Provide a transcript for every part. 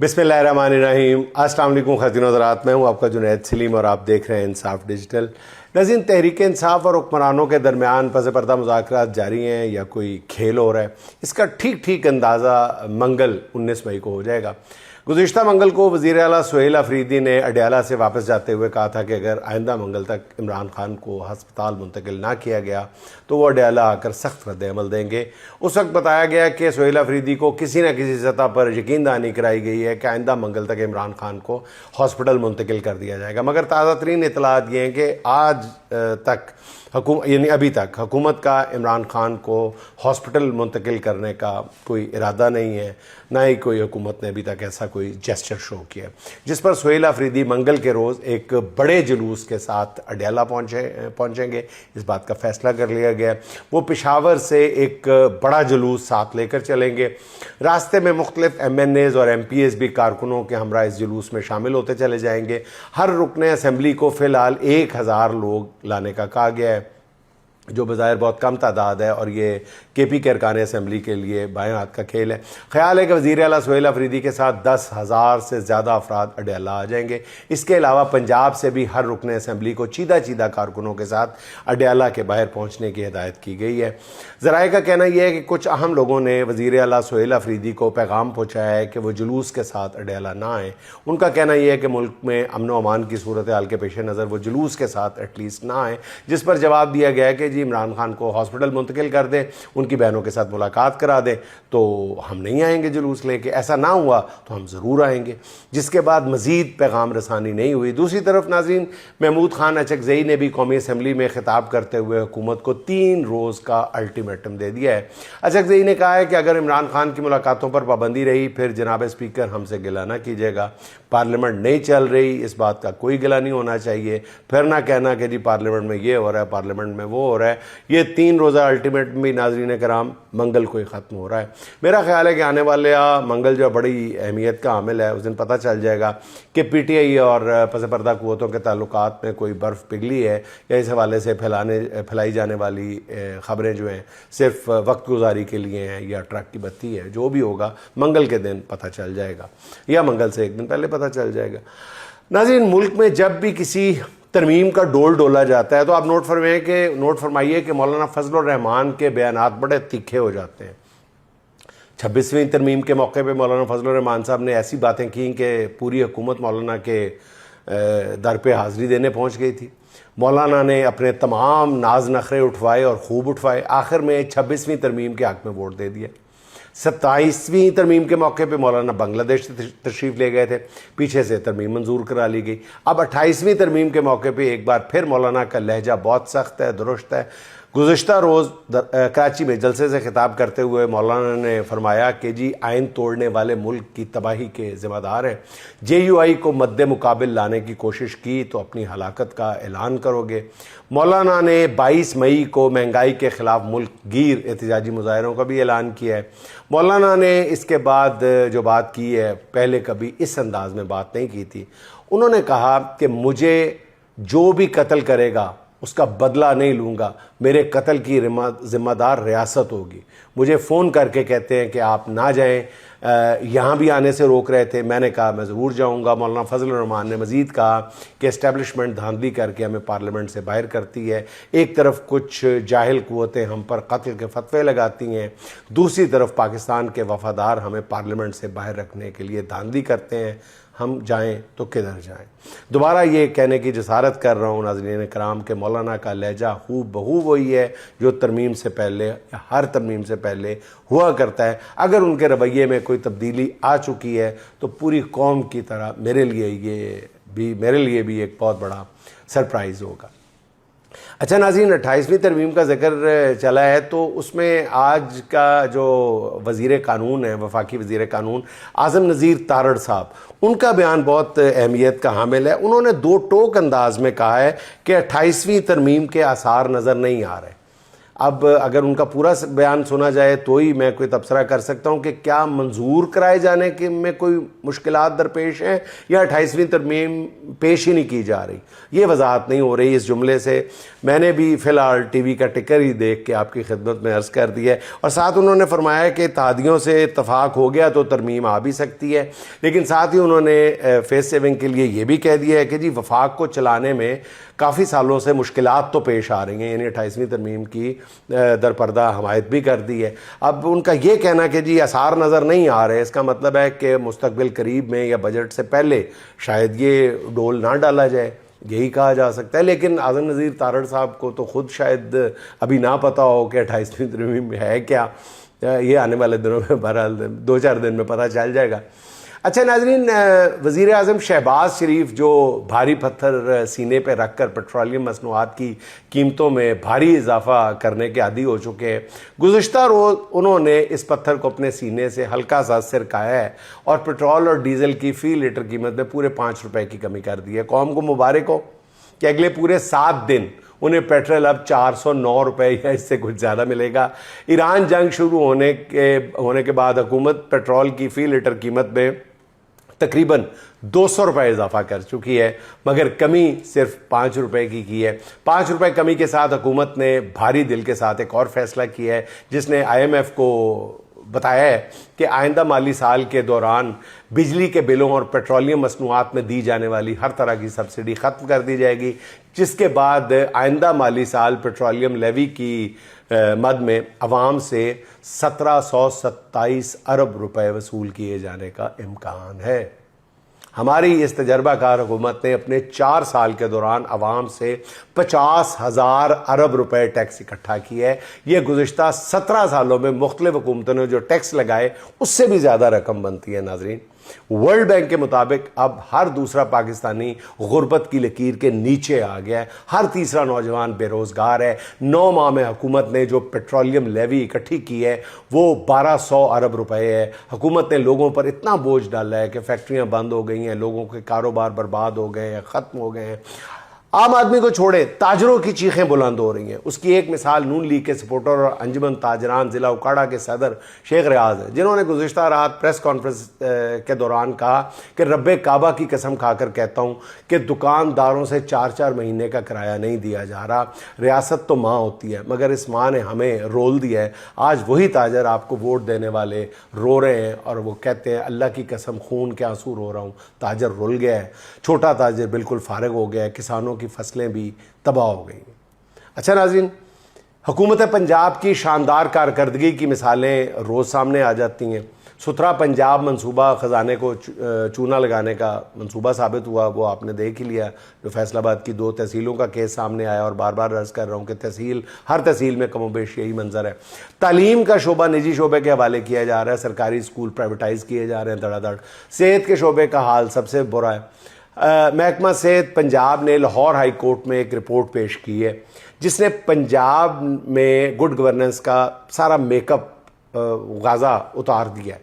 बिस्मिल्लाहिर्रहमानिर्रहीम। अस्सलाम वालेकुम ख़ातिन हज़रात, मैं हूँ आपका जुनैद सलीम और आप देख रहे हैं इंसाफ डिजिटल। नाज़रीन, तहरीक इंसाफ और हुक्मरानों के दरमियान पस पर्दा मुज़ाकरात जारी हैं या कोई खेल हो रहा है, इसका ठीक ठीक अंदाज़ा मंगल 19 मई को हो जाएगा। गुज़िश्ता मंगल को वज़ीर आला सुहेल अफरीदी ने अडयाला से वापस जाते हुए कहा था कि अगर आइंदा मंगल तक इमरान खान को हस्पताल मुंतकिल ना किया गया तो वो अडयाला आकर सख्त रद्द-ए-अमल देंगे। उस वक्त बताया गया कि सुहेल अफरीदी को किसी न किसी सतह पर यकीन दहानी कराई गई है कि आइंदा मंगल तक इमरान खान को हॉस्पिटल मुंतकिल कर दिया जाएगा, मगर ताज़ा तरीन इतलात ये हैं कि आज तक यानी अभी तक हुकूमत का इमरान खान को हॉस्पिटल मुंतकिल करने का कोई इरादा नहीं है, ना ही कोई हुकूमत ने अभी तक ऐसा कोई जेस्चर शो किया, जिस पर सुहेल अफरीदी मंगल के रोज़ एक बड़े जुलूस के साथ अडयाला पहुँचेंगे। इस बात का फैसला कर लिया गया। वो पेशावर से एक बड़ा जुलूस साथ लेकर चलेंगे। रास्ते में मुख्तलिफ MNAs और MPAs भी कारकुनों के हमरा इस जुलूस में शामिल होते चले जाएंगे। हर रुकने असम्बली को फ़िलहाल 1000 लोग लाने का कहा गया है, जो बज़ाहिर बहुत कम तादाद है और ये KP के अरकान असम्बली के लिए बाएं हाथ का खेल है। ख्याल है कि वज़ीर आला सुहेल अफरीदी के साथ 10,000 से ज़्यादा अफराद अडयाला आ जाएंगे। इसके अलावा पंजाब से भी हर रुकन असम्बली को चीदा कारकुनों के साथ अडयाला के बाहर पहुँचने की हिदायत की गई है। ज़राए का कहना यह है कि कुछ अहम लोगों ने वज़ीर आला सुहेल अफरीदी को पैगाम पहुँचाया है कि वो जुलूस के साथ अडयाला ना आएँ। उनका कहना यह है कि मुल्क में अमन व अमान की सूरत हाल के पेश नज़र वो जुलूस के साथ एटलीस्ट ना आएँ, जिस पर जवाब दिया गया है कि जी इमरान खान को हॉस्पिटल मुंतकिल कर दें, उनकी बहनों के साथ मुलाकात करा दें तो हम नहीं आएंगे जुलूस लेके। ऐसा ना हुआ तो हम ज़रूर आएंगे। जिसके बाद मज़ीद पैगाम रसानी नहीं हुई। दूसरी तरफ नाज़रीन, महमूद खान अचकज़ई ने भी कौमी असम्बली में खिताब करते हुए हुकूमत को 3 रोज़ का अल्टीमेटम दे दिया है। अचकज़ई ने कहा है कि अगर इमरान खान की मुलाकातों पर पाबंदी रही फिर जनाब स्पीकर हमसे गिला ना कीजिएगा। पार्लियामेंट नहीं चल रही, इस बात का कोई गिला नहीं होना चाहिए। फिर ना कहना कि जी पार्लियामेंट में ये हो रहा है, पार्लियामेंट में वो हो रहा है। ये 3 रोज़ा अल्टीमेटम भी नाज़रीन कराम मंगल को ही ख़त्म हो रहा है। मेरा ख्याल है कि आने वाले मंगल जो बड़ी अहमियत का हामिल है, उस दिन पता चल जाएगा कि PTI और पस पर्दा क़ुव्वतों के ताल्लुकात में कोई बर्फ़ पिघली है या इस हवाले से फैलाई जाने वाली ख़बरें जो हैं सिर्फ वक्त गुजारी के लिए हैं या ट्रक की बत्ती है। जो भी होगा मंगल के दिन पता चल जाएगा या मंगल से एक दिन पहले पता चल जाएगा। नाज़रीन, मुल्क में जब भी किसी तरमीम का डोल डोला जाता है तो आप नोट फरमाइए कि मौलाना फजलुर रहमान के बयानात बड़े तीखे हो जाते हैं। 26वीं तरमीम के मौके पे मौलाना फजलुर रहमान साहब ने ऐसी बातें की कि पूरी हुकूमत मौलाना के दर पे हाज़िरी देने पहुंच गई थी। मौलाना ने अपने तमाम नाज नखरे उठवाए और खूब उठवाए। आखिर में 26वीं तरमीम के हक़ में वोट दे दिया। 27वीं तरमीम के मौके पे मौलाना बांग्लादेश से तशरीफ़ ले गए थे, पीछे से तरमीम मंजूर करा ली गई। अब 28वीं तरमीम के मौके पे एक बार फिर मौलाना का लहजा बहुत सख्त है, दुरुस्त है। गुज़िश्ता रोज़ कराची में जलसे से खिताब करते हुए मौलाना ने फरमाया कि जी आइन तोड़ने वाले मुल्क की तबाही के ज़िम्मेदार हैं। JUI को मद्दे मुकाबिल लाने की कोशिश की तो अपनी हलाकत का ऐलान करोगे। मौलाना ने 22 मई को महंगाई के ख़िलाफ़ मुल्क गिर एहतजाजी मुजाहरों का भी ऐलान किया है। मौलाना ने इसके बाद जो बात की है पहले कभी इस अंदाज में बात नहीं की थी। उन्होंने कहा कि मुझे जो भी कत्ल करेगा उसका बदला नहीं लूँगा, मेरे कत्ल की ज़िम्मेदार रियासत होगी। मुझे फ़ोन करके कहते हैं कि आप ना जाएं, यहाँ भी आने से रोक रहे थे। मैंने कहा मैं ज़रूर जाऊँगा। मौलाना फजलुर रहमान ने मज़ीद कहा कि इस्टेब्लिशमेंट धांधली करके हमें पार्लियामेंट से बाहर करती है। एक तरफ कुछ जाहिल क़ुव्वतें हम पर कत्ल के फतवे लगाती हैं, दूसरी तरफ पाकिस्तान के वफ़ादार हमें पार्लियामेंट से बाहर रखने के लिए धांधली करते हैं। हम जाएं तो किधर जाएं। दोबारा ये कहने की जसारत कर रहा हूँ नाज़रीन कराम के मौलाना का लहजा हूबहू वही है जो तरमीम से पहले या हर तरमीम से पहले हुआ करता है। अगर उनके रवैये में कोई तब्दीली आ चुकी है तो पूरी कौम की तरह मेरे लिए भी एक बहुत बड़ा सरप्राइज़ होगा। अच्छा नाज़रीन, 28वीं तरमीम का ज़िक्र चला है तो उसमें आज का जो वज़ीर कानून है, वफाकी वज़ीर कानून आज़म नज़ीर तारड़ साहब, उनका बयान बहुत अहमियत का हामिल है। उन्होंने 2 टोक अंदाज में कहा है कि 28वीं तरमीम के आसार नज़र नहीं आ रहे। अब अगर उनका पूरा बयान सुना जाए तो ही मैं कोई तबसरा कर सकता हूं कि क्या मंजूर कराए जाने के में कोई मुश्किलात दरपेश हैं या 28वीं तरमीम पेश ही नहीं की जा रही, ये वजाहत नहीं हो रही इस जुमले से। मैंने भी फ़िलहाल टीवी का टिकर ही देख के आपकी खिदमत में अर्ज़ कर दिया है। और साथ उन्होंने फरमाया कि इत्तेहादियों से इत्तफाक हो गया तो तरमीम आ भी सकती है, लेकिन साथ ही उन्होंने फेस सेविंग के लिए ये भी कह दिया है कि जी वफाक को चलाने में काफ़ी सालों से मुश्किलात तो पेश आ रही हैं, यानी 28वीं तरमीम की दरपर्दा हमायत भी कर दी है। अब उनका ये कहना कि जी आसार नज़र नहीं आ रहे, इसका मतलब है कि मुस्तकबिल करीब में या बजट से पहले शायद ये डोल ना डाला जाए, यही कहा जा सकता है। लेकिन आज़म नज़ीर तारड़ साहब को तो ख़ुद शायद अभी ना पता हो कि 28वीं तरमीम है क्या, ये आने वाले दिनों में बहरहाल 2-4 दिन में पता चल जाएगा। अच्छा नाज़रीन, वज़ीर आज़म शहबाज शरीफ जो भारी पत्थर सीने पे रख कर पेट्रोलियम मसनूआत की कीमतों में भारी इजाफा करने के आदी हो चुके हैं, गुज़िश्ता रोज़ उन्होंने इस पत्थर को अपने सीने से हल्का सा सिरकाया है और पेट्रोल और डीज़ल की फ़ी लीटर कीमत में पूरे 5 रुपए की कमी कर दी है। कौम को मुबारक हो कि अगले पूरे 7 दिन उन्हें पेट्रोल अब 409 रुपए या इससे कुछ ज़्यादा मिलेगा। ईरान जंग शुरू होने के बाद हुकूमत पेट्रोल की फ़ी लीटर कीमत में तकरीबन 200 रुपये इजाफा कर चुकी है, मगर कमी सिर्फ 5 रुपये की है। 5 रुपये कमी के साथ हुकूमत ने भारी दिल के साथ एक और फैसला किया है, जिसने IMF को बताया है कि आइंदा माली साल के दौरान बिजली के बिलों और पेट्रोलियम मसनूआत में दी जाने वाली हर तरह की सब्सिडी ख़त्म कर दी जाएगी, जिसके बाद आइंदा माली साल पेट्रोलियम लेवी की मद में अवाम से 1727 अरब रुपए वसूल किए जाने का इम्कान है। हमारी इस तजर्बाकार हुकूमत ने अपने 4 साल के दौरान अवाम से 50,000 अरब रुपए टैक्स इकट्ठा किया है। ये गुज़िश्ता 17 सालों में मुख्तलिफ हुकूमतों ने जो टैक्स लगाए उससे भी ज़्यादा रकम बनती है। नाजरीन, वर्ल्ड बैंक के मुताबिक अब हर दूसरा पाकिस्तानी गुर्बत की लकीर के नीचे आ गया है, हर तीसरा नौजवान बेरोज़गार है। 9 माह में हुकूमत ने जो पेट्रोलियम लेवी इकट्ठी की है वो 1200 अरब रुपए है। हुकूमत ने लोगों पर इतना बोझ डाला है कि फैक्ट्रियां बंद हो गई हैं, लोगों के कारोबार बर्बाद हो गए हैं, ख़त्म हो गए हैं। आम आदमी को छोड़े ताजरों की चीखें बुलंद हो रही हैं। उसकी एक मिसाल नून लीग के सपोर्टर और अंजुमन ताजरान ज़िला उकाड़ा के सदर शेख रियाज है, जिन्होंने गुज़िश्ता रात प्रेस कॉन्फ्रेंस के दौरान कहा कि रब्बे काबा की कसम खाकर कहता हूँ कि दुकानदारों से 4-4 महीने का किराया नहीं दिया जा रहा। रियासत तो माँ होती है, मगर इस माँ ने हमें रोल दिया है। आज वही ताजर आपको वोट देने वाले रो रहे हैं और वो कहते हैं अल्लाह की कसम खून के आंसू रो रहा हूँ। ताजर रुल गया है, छोटा ताजर बिल्कुल फारिग हो गया है, किसानों की फसलें भी तबाह हो गई। अच्छा नाज़रीन, हुकूमत पंजाब की शानदार कारकर्दगी की मिसालें रोज़ सामने आ जाती हैं। सुथरा पंजाब मंसूबा ख़जाने को चूना लगाने का मंसूबा साबित हुआ, वो आपने देख ही लिया। जो फैसलाबाद की 2 तहसीलों का केस सामने आया और बार बार अर्ज़ कर रहा हूँ कि हर तहसील में कमोबेश यही मंजर है। तालीम का शोबा निजी शोबे के हवाले किया जा रहा है, सरकारी स्कूल प्राइवेटाइज़ किए जा रहे हैं धड़ाधड़। सेहत के शोबे का हाल सबसे बुरा है। महकमा सेहत पंजाब ने लाहौर हाई कोर्ट में एक रिपोर्ट पेश की है, जिसने पंजाब में गुड गवर्नेंस का सारा मेकअप गाजा उतार दिया है।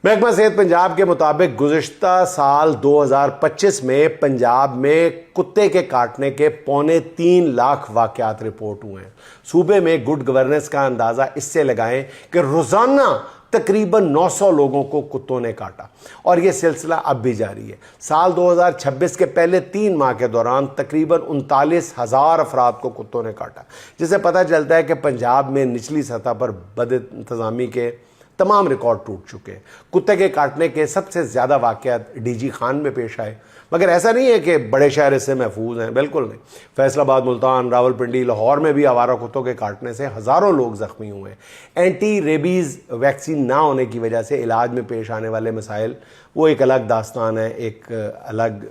महकमा सेहत पंजाब के मुताबिक गुज़िश्ता साल 2025 में पंजाब में कुत्ते के काटने के 3.25 लाख वाक़यात रिपोर्ट हुए हैं। सूबे में गुड गवर्नेंस का अंदाज़ा इससे लगाएं कि रोज़ाना तकरीबन 900 लोगों को कुत्तों ने काटा और यह सिलसिला अब भी जारी है। साल 2026 के पहले 3 माह के दौरान तकरीबन 39,000 अफराद को कुत्तों ने काटा, जिससे पता चलता है कि पंजाब में निचली सतह पर बदइंतज़ामी के तमाम रिकॉर्ड टूट चुके हैं। कुत्ते के काटने के सबसे ज़्यादा वाक़यात DG खान में पेश आए, मगर ऐसा नहीं है कि बड़े शहर इससे महफूज हैं, बिल्कुल नहीं। फैसलाबाद, मुल्तान, रावलपिंडी, लाहौर में भी आवारा कुत्तों के काटने से हज़ारों लोग ज़ख्मी हुए हैं। एंटी रेबीज़ वैक्सीन ना होने की वजह से इलाज में पेश आने वाले मसाइल वो एक अलग दास्तान है, एक अलग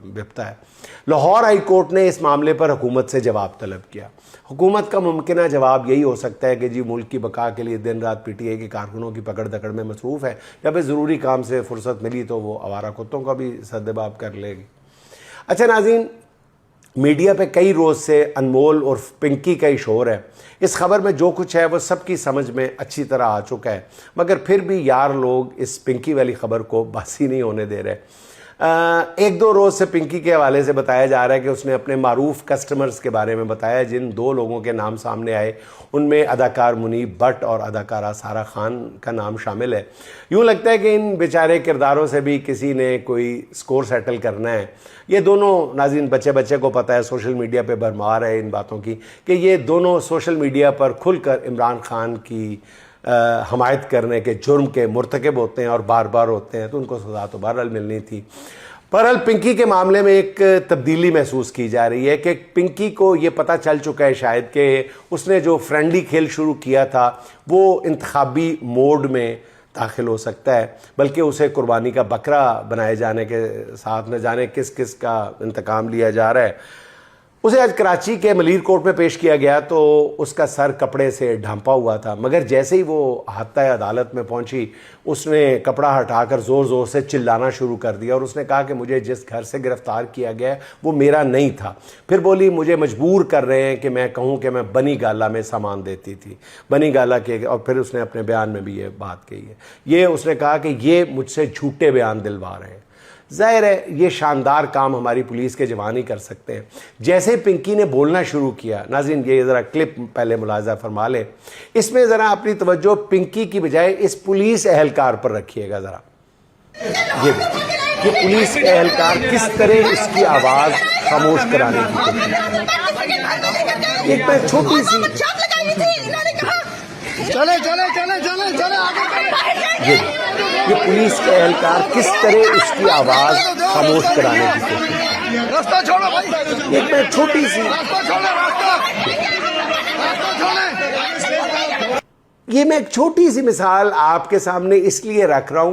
विपता है। लाहौर हाई कोर्ट ने इस मामले पर हुकूमत से जवाब तलब किया। हुकूमत का मुमकिन जवाब यही हो सकता है कि जी मुल्क की बका के लिए दिन रात PTI के कारकुनों की पकड़ दकड़ में मसरूफ़ है, जब इस ज़रूरी काम से फुर्सत मिली तो वो आवारा कुत्तों का भी सद्देबाब कर लेगी। अच्छा नाज़रीन, मीडिया पे कई रोज़ से अनमोल और पिंकी का ही शोर है। इस खबर में जो कुछ है वो सबकी समझ में अच्छी तरह आ चुका है, मगर फिर भी यार लोग इस पिंकी वाली खबर को बासी नहीं होने दे रहे। एक दो रोज़ से पिंकी के हवाले से बताया जा रहा है कि उसने अपने मारूफ कस्टमर्स के बारे में बताया। जिन दो लोगों के नाम सामने आए उनमें अदाकार मुनीब भट्ट और अदाकारा सारा खान का नाम शामिल है। यूँ लगता है कि इन बेचारे किरदारों से भी किसी ने कोई स्कोर सेटल करना है। ये दोनों, नाज़रीन, बच्चे बच्चे को पता है, सोशल मीडिया पे भरमार है इन बातों की कि ये दोनों सोशल मीडिया पर खुलकर इमरान खान की हमायत करने के जुर्म के मुर्तकब होते हैं और बार बार होते हैं, तो उनको सज़ा तो बहरहाल मिलनी थी। बहरहाल पिंकी के मामले में एक तब्दीली महसूस की जा रही है कि पिंकी को ये पता चल चुका है शायद कि उसने जो फ्रेंडली खेल शुरू किया था वो इंतखाबी मोड में दाखिल हो सकता है, बल्कि उसे कुर्बानी का बकरा बनाए जाने के साथ न जाने किस किस का इंतकाम लिया जा रहा है। उसे आज कराची के मलीर कोर्ट में पेश किया गया तो उसका सर कपड़े से ढांपा हुआ था, मगर जैसे ही वो हात्ता अदालत में पहुंची उसने कपड़ा हटाकर ज़ोर ज़ोर से चिल्लाना शुरू कर दिया और उसने कहा कि मुझे जिस घर से गिरफ़्तार किया गया वो मेरा नहीं था। फिर बोली मुझे मजबूर कर रहे हैं कि मैं कहूँ कि मैं बनी गाला में सामान देती थी, बनी गाला के। और फिर उसने अपने बयान में भी ये बात कही है। ये उसने कहा कि ये मुझसे झूठे बयान दिलवा रहे हैं। ज़ाहिर है ये शानदार काम हमारी पुलिस के जवान ही कर सकते हैं। जैसे पिंकी ने बोलना शुरू किया, नाज़रीन ये ज़रा क्लिप पहले मुलाज़ा फरमा लें, इसमें ज़रा अपनी तवज्जो पिंकी की बजाय इस पुलिस एहलकार पर रखिएगा ज़रा। ये पुलिस एहलकार किस तरह इसकी आवाज़ खामोश कराने की कोशिश कर, एक मैं छोटी सी ये पुलिस के एहलकार किस तरह उसकी आवाज खामोश कराने की कोशिश। रास्ता छोड़ो भाई, एक मैं छोटी सी ये मैं एक छोटी सी मिसाल आपके सामने इसलिए रख रहा हूं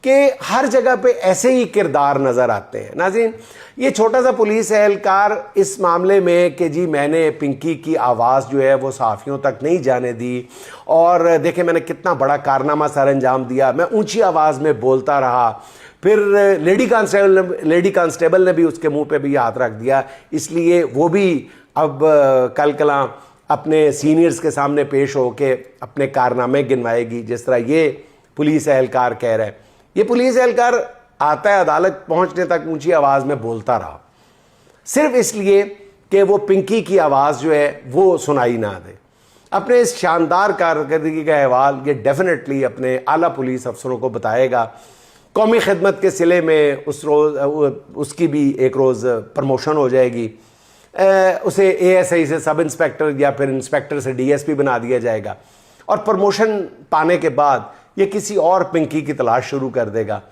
कि हर जगह पे ऐसे ही किरदार नजर आते हैं। नाज़रीन ये छोटा सा पुलिस एहलकार इस मामले में कि जी मैंने पिंकी की आवाज़ जो है वो सहाफ़ियों तक नहीं जाने दी और देखें मैंने कितना बड़ा कारनामा सर अंजाम दिया, मैं ऊंची आवाज़ में बोलता रहा। फिर लेडी कांस्टेबल ने भी उसके मुंह पे भी हाथ रख दिया, इसलिए वो भी अब कल कला अपने सीनियर्स के सामने पेश हो के अपने कारनामे गिनवाएगी, जिस तरह ये पुलिस एहलकार कह रहा है। ये पुलिस एहलकार आता है अदालत पहुंचने तक ऊंची आवाज़ में बोलता रहा, सिर्फ इसलिए कि वो पिंकी की आवाज़ जो है वो सुनाई ना दे। अपने इस शानदार कारकर्दगी का अहवाल ये डेफिनेटली अपने आला पुलिस अफसरों को बताएगा। कौमी खिदमत के सिले में उस रोज़ उसकी भी एक रोज़ प्रमोशन हो जाएगी, उसे एएसआई से सब इंस्पेक्टर या फिर इंस्पेक्टर से डीएसपी बना दिया जाएगा और प्रमोशन पाने के बाद ये किसी और पिंकी की तलाश शुरू कर देगा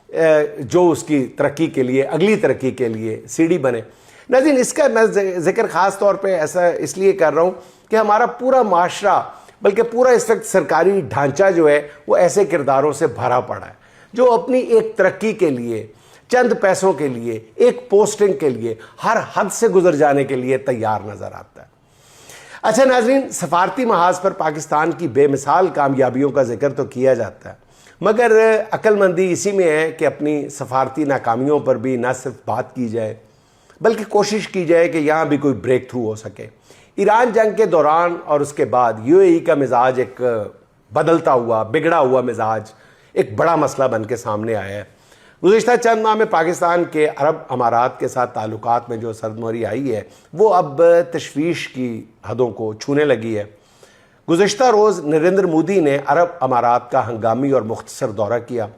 जो उसकी तरक्की के लिए, अगली तरक्की के लिए सीढ़ी बने। नाज़रीन इसका मैं जिक्र ख़ास तौर पे ऐसा इसलिए कर रहा हूँ कि हमारा पूरा माशरा, बल्कि पूरा इस वक्त सरकारी ढांचा जो है वो ऐसे किरदारों से भरा पड़ा है जो अपनी एक तरक्की के लिए, चंद पैसों के लिए, एक पोस्टिंग के लिए हर हद से गुजर जाने के लिए तैयार नजर आता है। अच्छा नाज़रीन, सफारती महाज पर पाकिस्तान की बेमिसाल कामयाबियों का जिक्र तो किया जाता है, मगर अक्लमंदी इसी में है कि अपनी सफारती नाकामियों पर भी न सिर्फ बात की जाए बल्कि कोशिश की जाए कि यहाँ भी कोई ब्रेक थ्रू हो सके। ईरान जंग के दौरान और उसके बाद यूएई का मिजाज एक बदलता हुआ, बिगड़ा हुआ मिजाज एक बड़ा मसला बन के सामने आया है। गुज़िश्ता चंद माह में पाकिस्तान के अरब अमारात के साथ ताल्लुकात में जो सरदमोरी आई है वो अब तशवीश की हदों को छूने लगी है। गुज़िश्ता रोज़ नरेंद्र मोदी ने अरब अमारात का हंगामी और मुख्तसर दौरा किया।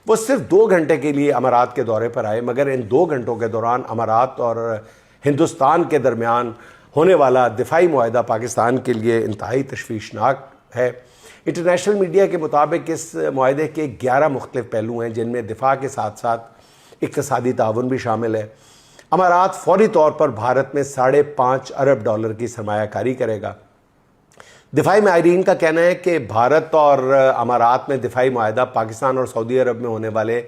वो सिर्फ 2 घंटे के लिए अमारात के दौरे पर आए, मगर इन 2 घंटों के दौरान अमारात और हिंदुस्तान के दरमियान होने वाला दिफाई मुआहदा पाकिस्तान के लिए इंतहाई तशवीशनाक है। इंटरनेशनल मीडिया के मुताबिक इस मुआहदे के 11 मुख्तलिफ पहलू हैं, जिनमें दिफा के साथ साथ इक़्तिसादी ताउन भी शामिल है। अमारात फौरी तौर पर भारत में $5.5 अरब की सरमायाकारी करेगा। दिफाई माहिरीन का कहना है कि भारत और अमारात में दिफाई मुआहदा पाकिस्तान और सऊदी अरब में होने वाले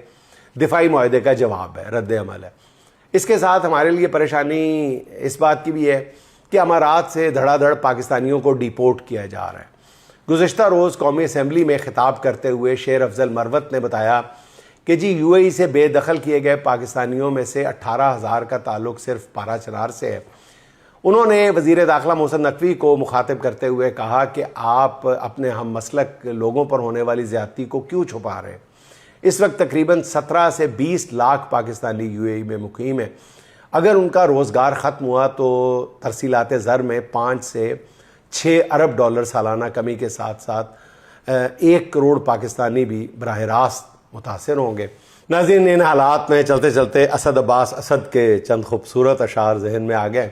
दिफाई मुआहदे का जवाब है, रद्द अमल है। इसके साथ हमारे लिए परेशानी इस बात की भी है कि अमारात से धड़ाधड़ पाकिस्तानियों को डिपोर्ट किया जा रहा है। गुज़िश्ता रोज़ कौमी असम्बली में खिताब करते हुए शेर अफजल मरवत ने बताया कि जी यूएई से बेदखल किए गए पाकिस्तानियों में से 18,000 का ताल्लुक सिर्फ पारा चनार से है। उन्होंने वज़ीर दाखिला मोहसिन नकवी को मुखातिब करते हुए कहा कि आप अपने हम मसलक लोगों पर होने वाली ज़्यादती को क्यों छुपा रहे हैं। इस वक्त तकरीबन 17 से 20 लाख पाकिस्तानी यूएई में मुकीम हैं। अगर उनका रोज़गार ख़त्म हुआ तो तरसीलात ज़र में 5 से 6 अरब डॉलर सालाना कमी के साथ साथ 1 करोड़ पाकिस्तानी भी बराह रास्त मुतासर होंगे। नाज़रीन, इन हालात में चलते चलते असद अब्बास असद के चंद खूबसूरत अशार जहन में आ गए।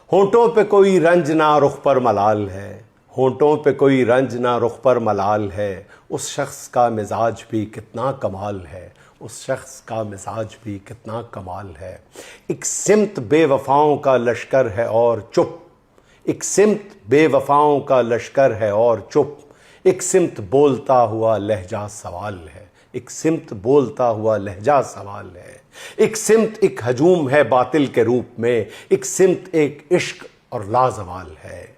होंठों पे कोई रंज ना रुख पर मलाल है, होंठों पे कोई रंज ना रुख पर मलाल है, उस शख्स का मिजाज भी कितना कमाल है, उस शख्स का मिजाज भी कितना कमाल है। एक सिमत बेवफाओं का लश्कर है और चुप, एक सिमत बेवफाओं का लश्कर है और चुप, एक सिमत बोलता हुआ लहजा सवाल है, एक सिमत बोलता हुआ लहजा सवाल है। एक सिमत एक हजूम है बातिल के रूप में, एक सिमत एक इश्क और लाजवाल है।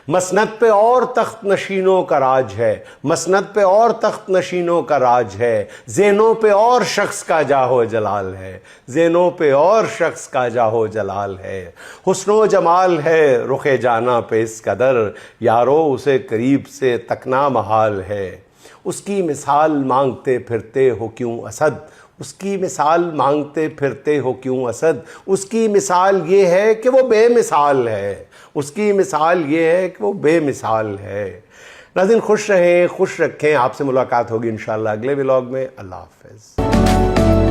मसनद पे और तख्त नशीनों का राज है, मसनद पे और तख्त नशीनों का राज है, ज़ेनों पे और शख्स का जाहो जलाल है, ज़ेनों पे और शख्स का जाहो जलाल है। हुस्नो जमाल है रुखे जाना पे इस कदर, यारो उसे करीब से तकना महाल है। उसकी मिसाल मांगते फिरते हो क्यों असद, उसकी मिसाल मांगते फिरते हो क्यों असद, उसकी मिसाल ये है कि वो बेमिसाल है, उसकी मिसाल ये है कि वो बेमिसाल है। नाज़रीन, खुश रहें, खुश रखें। आपसे मुलाकात होगी इंशाअल्लाह अगले व्लॉग में। अल्लाह हाफ़िज़।